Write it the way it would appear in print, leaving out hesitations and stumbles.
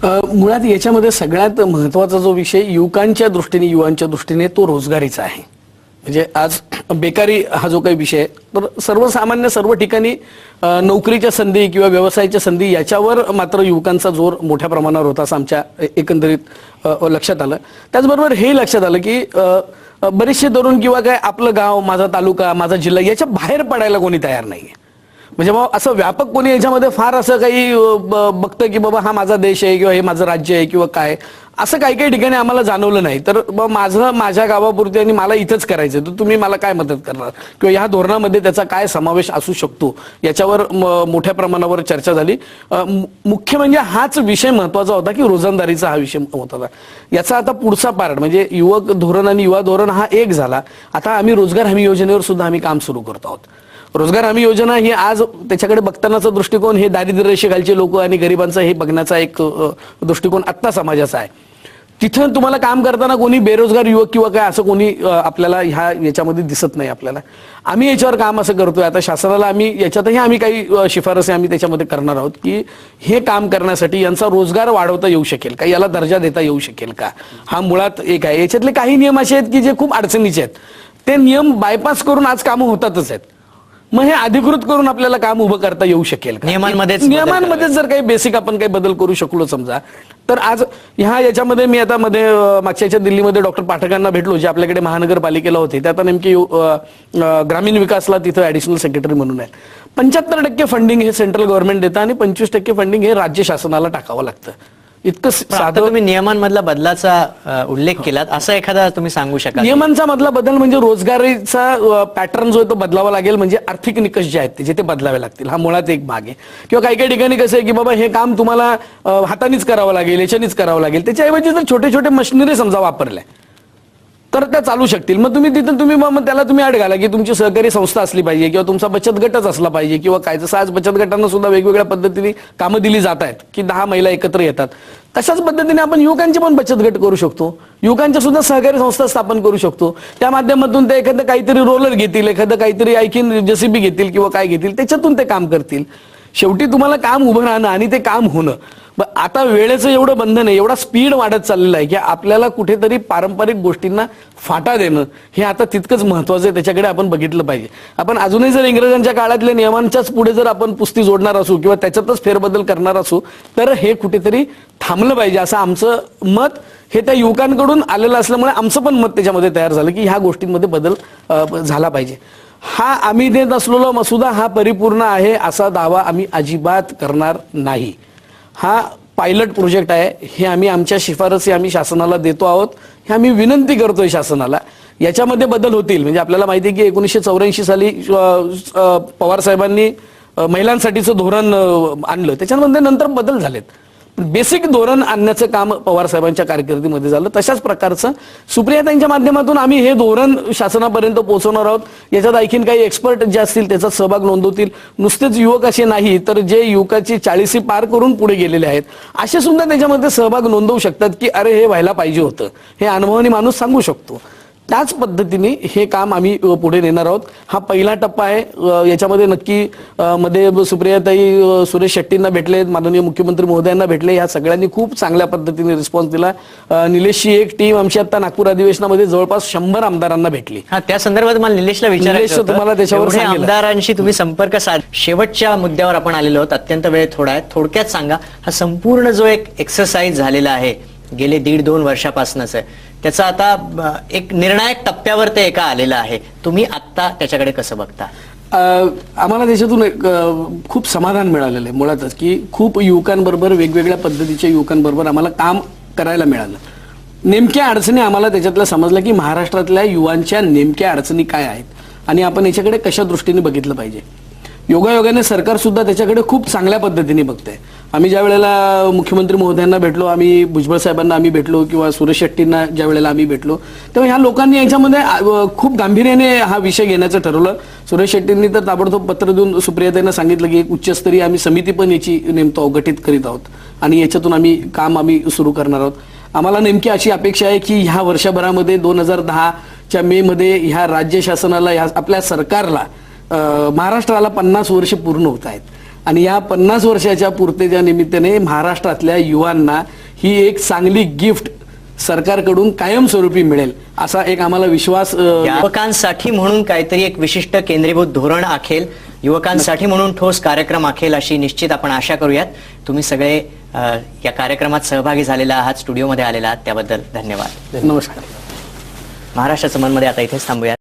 मुळात याच्यामध्ये सगळ्यात महत्त्वाचा जो विषय युवकांच्या दृष्टीने युवांच्या दृष्टीने तो रोजगारीचा आहे. म्हणजे आज बेकारी हा जो काही विषय आहे तर सर्वसामान्य सर्व ठिकाणी नोकरीच्या संधी किंवा व्यवसायाच्या संधी याच्यावर मात्र युवकांचा जोर मोठ्या प्रमाणावर होता असं आमच्या एकंदरीत लक्षात आलं. त्याचबरोबर हे लक्षात आलं की बरेचसे तरुण किंवा काय आपलं गाव, माझा तालुका, माझा जिल्हा याच्या बाहेर पडायला कोणी तयार नाहीये. म्हणजे मग असं व्यापक कोणी याच्यामध्ये फार असं काही बघतं की बाबा हा माझा देश आहे किंवा हे माझं राज्य आहे किंवा काय, असं काही काही ठिकाणी आम्हाला जाणवलं नाही. तर माझ्या गावापुरते आणि मला इथंच करायचं, तर तुम्ही मला काय मदत करणार किंवा ह्या धोरणामध्ये त्याचा काय समावेश असू शकतो याच्यावर मोठ्या प्रमाणावर चर्चा झाली. मुख्य म्हणजे हाच विषय महत्वाचा होता की रोजंदारीचा हा विषय होता. याचा आता पुढचा पार्ट म्हणजे युवक धोरण आणि युवा धोरण हा एक झाला. आता आम्ही रोजगार हमी योजनेवर सुद्धा आम्ही काम सुरू करतो आहोत. रोजगार हमी योजना ही आज त्याच्याकडे बघतानाचा दृष्टिकोन हे दारिद्र्य रेषेखालचे लोक आणि गरिबांचा हे बघण्याचा एक दृष्टिकोन आत्ता समाजाचा आहे. तिथं तुम्हाला काम करताना कोणी बेरोजगार युवक किंवा काय असं कोणी आपल्याला याच्यामध्ये दिसत नाही. आपल्याला आम्ही याच्यावर काम असं करतोय. आता शासनाला याच्यातही आम्ही काही शिफारसी आम्ही त्याच्यामध्ये करणार आहोत की हे काम करण्यासाठी यांचा रोजगार वाढवता येऊ शकेल का, याला दर्जा देता येऊ शकेल का, हा मुळात एक आहे. याच्यातले काही नियम असे आहेत की जे खूप अडचणीचे आहेत. ते नियम बायपास करून आज कामं होतातच आहेत. मग हे अधिकृत करून आपल्याला काम उभं करता येऊ शकेल का, नियमांमध्ये जर काही बेसिक आपण काही बदल करू शकलो समजा तर आज याच्यामध्ये मी आता मागच्या दिल्लीमध्ये डॉक्टर पाठकांना भेटलो जे आपल्याकडे महानगरपालिकेला होते. ते आता नेमके ग्रामीण विकासला तिथं ऍडिशनल सेक्रेटरी म्हणून आहे. 75% फंडिंग हे सेंट्रल गव्हर्नमेंट देतं आणि 25% फंडिंग हे राज्य शासनाला टाकावं लागतं. इतकं साधं. तुम्ही नियमांमधला बदलाचा उल्लेख केलात, असं एखादा तुम्ही सांगू शकाल? नियमांचा मधला बदल म्हणजे रोजगारीचा पॅटर्न जो आहे तो बदलावा लागेल. म्हणजे आर्थिक निकष जे आहेत ते बदलावे लागतील. हा मुळात एक भाग आहे. किंवा काही काही ठिकाणी कसं आहे की बाबा हे काम तुम्हाला हातानेच करावं लागेल, याच्यानेच करावं लागेल. त्याच्याऐवजी जर छोटे छोटे मशिनरी समजा वापरल्या तर त्या चालू शकतील. मग तुम्ही मग त्याला तुम्ही अट घाला की तुमची सहकारी संस्था असली पाहिजे किंवा तुमचा बचत गटच असला पाहिजे किंवा काय. जसं आज बचत गटांना सुद्धा वेगवेगळ्या पद्धतीने कामं दिली जात आहेत की 10 महिला एकत्र येतात. तशाच पद्धतीने आपण युवकांचे पण बचत गट करू शकतो. युवकांच्या सुद्धा सहकारी संस्था स्थापन करू शकतो. त्या माध्यमातून ते एखादं काहीतरी रोलर घेतील, एखादं काहीतरी जेसीबी घेतील किंवा काय घेतील, त्याच्यातून ते काम करतील. शेवटी तुम्हाला काम उभं राहणं आणि ते काम होणं. आता वेळेचं एवढं बंधन आहे, एवढा स्पीड वाढत चाललेला आहे की आपल्याला कुठेतरी पारंपरिक गोष्टींना फाटा देणं हे आता तितकंच महत्वाचं आहे. त्याच्याकडे आपण बघितलं पाहिजे. आपण अजूनही जर इंग्रजांच्या काळातल्या नियमांच्याच पुढे जर आपण पुस्ती जोडणार असू किंवा त्याच्यातच फेरबदल करणार असू तर हे कुठेतरी थांबलं पाहिजे असं आमचं मत हे त्या युवकांकडून आलेलं असल्यामुळे आमचं पण मत त्याच्यामध्ये तयार झालं की ह्या गोष्टींमध्ये बदल झाला पाहिजे. हा आम्ही देत असलेला मसुदा हा परिपूर्ण आहे असा दावा आम्ही अजिबात करणार नाही. हा पायलट प्रोजेक्ट आहे. हे आम्ही आमच्या शिफारसी आम्ही शासनाला देतो आहोत. हे आम्ही विनंती करतोय शासनाला. याच्यामध्ये बदल होतील. म्हणजे आपल्याला माहिती आहे की 1984 साली पवार साहेबांनी महिलांसाठीचं धोरण आणलं. त्याच्यामध्ये नंतर बदल झालेत. बेसिक धोरण आणण्याचं काम पवार साहेबांच्या कारकिर्दीमध्ये झालं. तशाच प्रकारचं सुप्रियाताईंच्या माध्यमातून आम्ही हे धोरण शासनापर्यंत पोहोचवणार आहोत. याच्यात आणखीन काही एक्सपर्ट जे असतील त्याचा सहभाग नोंदवतील. नुसतेच युवक असे नाही तर जे युवकाची 40 पार करून पुढे गेलेले आहेत असे सुद्धा त्याच्यामध्ये सहभाग नोंदवू शकतात की अरे हे व्हायला पाहिजे होतं. हे अनुभवाने माणूस सांगू शकतो. त्याच पद्धतीने हे काम आम्ही पुढे नेणार आहोत. हा पहिला टप्पा आहे. याच्यामध्ये नक्की मध्ये सुप्रियाताई सुरेश शेट्टींना भेटले, माननीय मुख्यमंत्री महोदयांना भेटले. या सगळ्यांनी खूप चांगल्या पद्धतीने रिस्पॉन्स दिला. निलेशची एक टीम आमची आता नागपूर अधिवेशनामध्ये जवळपास 100 आमदारांना भेटली. त्या संदर्भात मला निलेशला विचारायचं होतं. तुम्हाला त्याच्यावर आमदारांशी तुम्ही संपर्क शेवटच्या मुद्द्यावर आपण आलेलो आहोत. अत्यंत वेळ थोडा आहे. थोडक्यात सांगा, हा संपूर्ण जो एक एक्सरसाइज झालेला आहे गेले 1.5-2 वर्षापासूनच आहे, त्याचा आता एक निर्णायक टप्प्यावर ते एका आलेला आहे. तुम्ही आत्ता त्याच्याकडे कसं बघता? आम्हाला त्याच्यातून एक खूप समाधान मिळालेलं आहे. मुळातच की खूप युवकांबरोबर वेगवेगळ्या पद्धतीच्या युवकांबरोबर आम्हाला काम करायला मिळालं. नेमक्या अडचणी आम्हाला त्याच्यातल्या समजलं की महाराष्ट्रातल्या युवांच्या नेमक्या अडचणी काय आहेत आणि आपण याच्याकडे कशा दृष्टीने बघितलं पाहिजे. योगायोगाने सरकार सुद्धा त्याच्याकडे खूप चांगल्या पद्धतीने बघतंय. आम्ही ज्या वेळेला मुख्यमंत्री महोदयांना भेटलो, आम्ही भुजबळ साहेबांना आम्ही भेटलो किंवा सुरेश शेट्टींना ज्या वेळेला आम्ही भेटलो तेव्हा ह्या लोकांनी याच्यामध्ये खूप गांभीर्याने हा विषय घेण्याचं ठरवलं. सुरेश शेट्टींनी तर ताबडतोब पत्र देऊन सुप्रियाताईंना सांगितलं की एक उच्चस्तरीय आम्ही समिती पण याची नेमतो गठीत करीत आहोत आणि याच्यातून आम्ही काम सुरू करणार आहोत. आम्हाला नेमकी अशी अपेक्षा आहे की ह्या वर्षभरामध्ये 2010च्या मे मध्ये ह्या राज्य शासनाला आपल्या सरकारला महाराष्ट्राला 50 वर्ष पूर्ण होत आहेत आणि या 50 वर्षाच्या पूर्तीच्या निमित्ताने महाराष्ट्रातल्या युवांना ही एक चांगली गिफ्ट सरकारकडून कायमस्वरूपी मिळेल असा एक आम्हाला विश्वास युवकांसाठी म्हणून काहीतरी एक विशिष्ट केंद्रीभूत धोरण आखेल, युवकांसाठी म्हणून ठोस कार्यक्रम आखेल अशी निश्चित आपण आशा करूयात. तुम्ही सगळे या कार्यक्रमात सहभागी झालेला आहात, स्टुडिओमध्ये आलेला आहात, त्याबद्दल धन्यवाद. नमस्कार. महाराष्ट्राचं मनमध्ये आता इथेच थांबूयात.